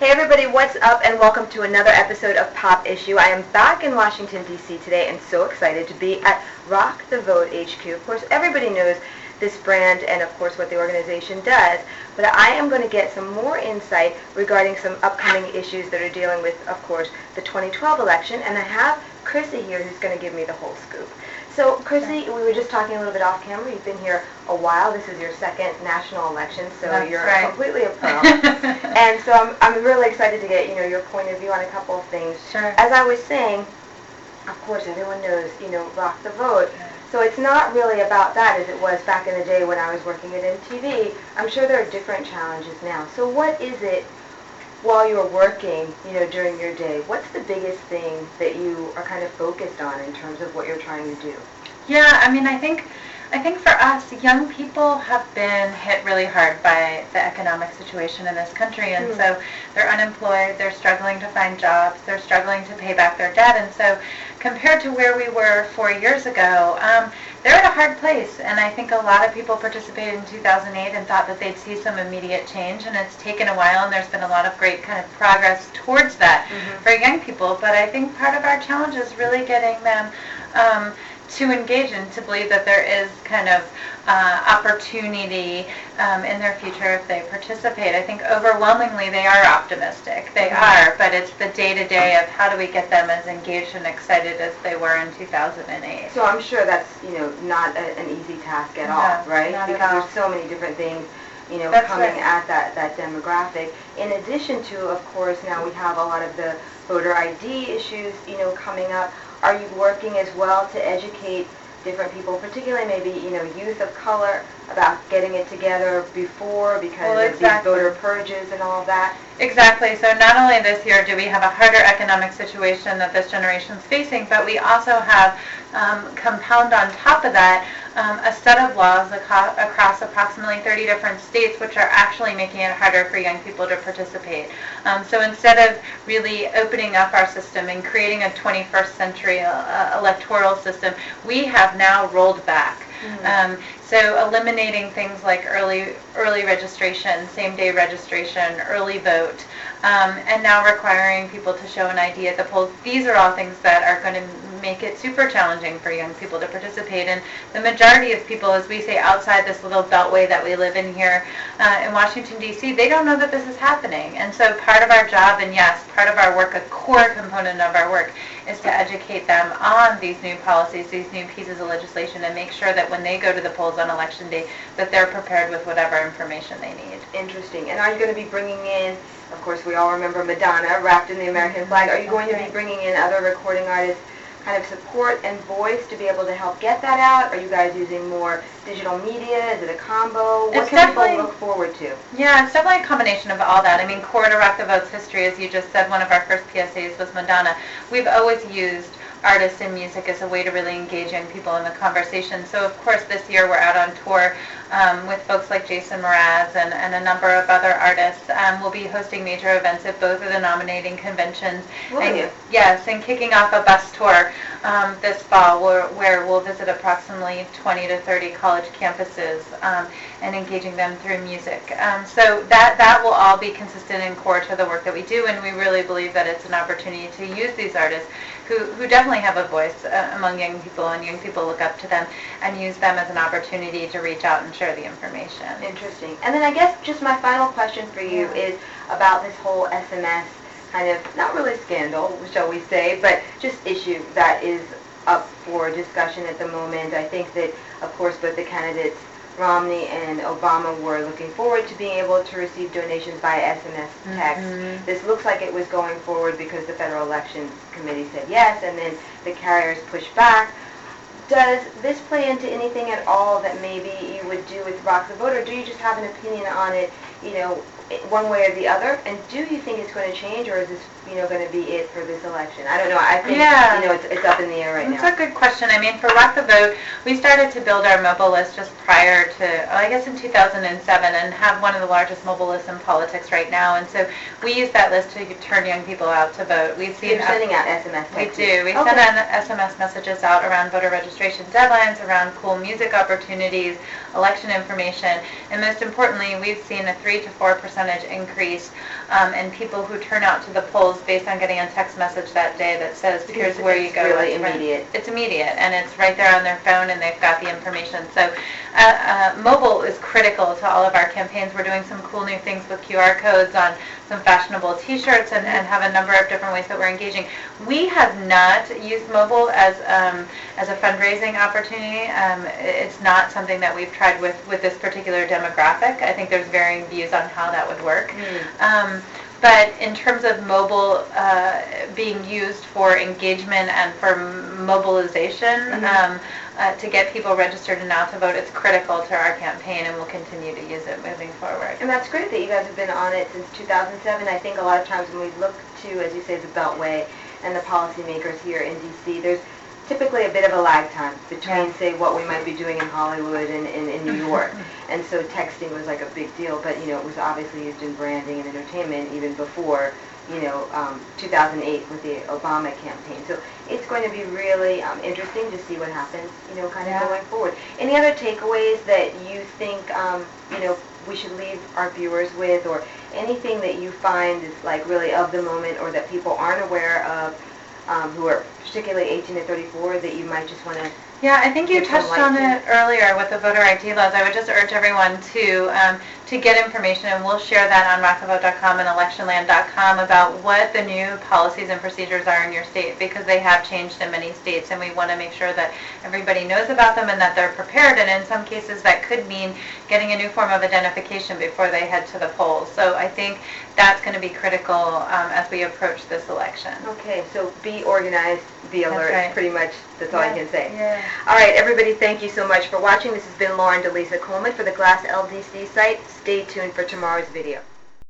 Hey everybody, what's up and welcome to another episode of Pop Issue. I am back in Washington, D.C. today and so excited to be at Rock the Vote HQ. Of course, everybody knows this brand and of course what the organization does, but I am going to get some more insight regarding some upcoming issues that are dealing with, of course, the 2012 election, and I have Chrissy here who's going to give me the whole scoop. So, Chrissy, we were just talking a little bit off camera. You've been here a while. This is your second national election, so you're completely a pro. And so I'm really excited to get, your point of view on a couple of things. Sure. As I was saying, of course, everyone knows, Rock the Vote. So it's not really about that as it was back in the day when I was working at MTV. I'm sure there are different challenges now. So what is it, while you're working, during your day, what's the biggest thing that you are kind of focused on in terms of what you're trying to do? Yeah, I think for us, young people have been hit really hard by the economic situation in this country, and so they're unemployed, they're struggling to find jobs, they're struggling to pay back their debt, and so compared to where we were 4 years ago, they're at a hard place, and I think a lot of people participated in 2008 and thought that they'd see some immediate change, and it's taken a while, and there's been a lot of great kind of progress towards that for young people, but I think part of our challenge is really getting them to engage and to believe that there is kind of opportunity in their future if they participate. I think overwhelmingly they are optimistic. They are, but it's the day-to-day of how do we get them as engaged and excited as they were in 2008. So I'm sure that's, not an easy task at all, right? Not because at all. There's so many different things, That's coming right. at that demographic. In addition to, of course, now we have a lot of the voter ID issues, coming up. Are you working as well to educate different people, particularly maybe, youth of color, about getting it together before because of these voter purges and all of that? Exactly. So not only this year do we have a harder economic situation that this generation is facing, but we also have compound on top of that a set of laws across approximately 30 different states which are actually making it harder for young people to participate. So instead of really opening up our system and creating a 21st century electoral system, we have now rolled back. So eliminating things like early registration, same-day registration, early vote, and now requiring people to show an ID at the polls. These are all things that are going to make it super challenging for young people to participate. And the majority of people, as we say, outside this little beltway that we live in here in Washington, D.C., they don't know that this is happening. And so part of our job, and yes, part of our work, a core component of our work, is to educate them on these new policies, these new pieces of legislation, and make sure that when they go to the polls on Election Day, that they're prepared with whatever information they need. Interesting. And are you going to be bringing in, of course, we all remember Madonna wrapped in the American flag. Are you going to be bringing in other recording artists, kind of support and voice to be able to help get that out? Are you guys using more digital media? Is it a combo? What can people look forward to? Yeah, it's definitely a combination of all that. I mean, core to Rock the Vote's history, as you just said, one of our first PSAs was Madonna. We've always used artists and music as a way to really engage young people in the conversation. So, of course, this year we're out on tour with folks like Jason Mraz and a number of other artists. We'll be hosting major events at both of the nominating conventions. Yes, and kicking off a bus tour this fall where we'll visit approximately 20 to 30 college campuses and engaging them through music. So that will all be consistent and core to the work that we do, and we really believe that it's an opportunity to use these artists who definitely have a voice among young people, and young people look up to them, and use them as an opportunity to reach out and share the information. Interesting. And then I guess just my final question for you is about this whole SMS kind of, not really scandal, shall we say, but just issue that is up for discussion at the moment. I think that, of course, both the candidates, Romney and Obama, were looking forward to being able to receive donations via SMS text. This looks like it was going forward because the Federal Elections Committee said yes, and then the carriers pushed back. Does this play into anything at all that maybe you would do with Rock the Vote, or do you just have an opinion on it, one way or the other? And do you think it's going to change, or is this, going to be it for this election? I don't know. I think, it's up in the air right now. That's a good question. I mean, for Rock the Vote, we started to build our mobile list just prior to, I guess in 2007, and have one of the largest mobile lists in politics right now. And so we use that list to turn young people out to vote. We've seen You're sending out SMS texts. We do. We send out SMS messages out around voter registration deadlines, around cool music opportunities, election information, and most importantly, we've seen a 3 to 4% percentage increase in people who turn out to the polls based on getting a text message that day that says, here's where you go. It's really immediate. It's immediate, and it's right there on their phone, and they've got the information. So mobile is critical to all of our campaigns. We're doing some cool new things with QR codes on some fashionable T-shirts and have a number of different ways that we're engaging. We have not used mobile as a fundraising opportunity. It's not something that we've tried with this particular demographic. I think there's varying views on how that would work. But in terms of mobile being used for engagement and for mobilization, to get people registered and out to vote, it's critical to our campaign, and we'll continue to use it moving forward. And that's great that you guys have been on it since 2007. I think a lot of times when we look to, as you say, the Beltway and the policymakers here in D.C., there's typically a bit of a lag time between, say, what we might be doing in Hollywood and in New York. And so texting was like a big deal, but, it was obviously used in branding and entertainment even before, 2008 with the Obama campaign. So it's going to be really interesting to see what happens, going forward. Any other takeaways that you think, we should leave our viewers with, or anything that you find is like really of the moment or that people aren't aware of, who are particularly 18 to 34, that you might just want to... Yeah, I think you touched on it earlier with the voter ID laws. I would just urge everyone to get information, and we'll share that on rockthevote.com and electionland.com about what the new policies and procedures are in your state, because they have changed in many states, and we want to make sure that everybody knows about them and that they're prepared. And in some cases, that could mean getting a new form of identification before they head to the polls. So I think that's going to be critical as we approach this election. Okay, so be organized, be alert. That's right. Pretty much that's all I can say. Yeah. All right, everybody, thank you so much for watching. This has been Lauren deLisa Coleman for the Glass LDC site. Stay tuned for tomorrow's video.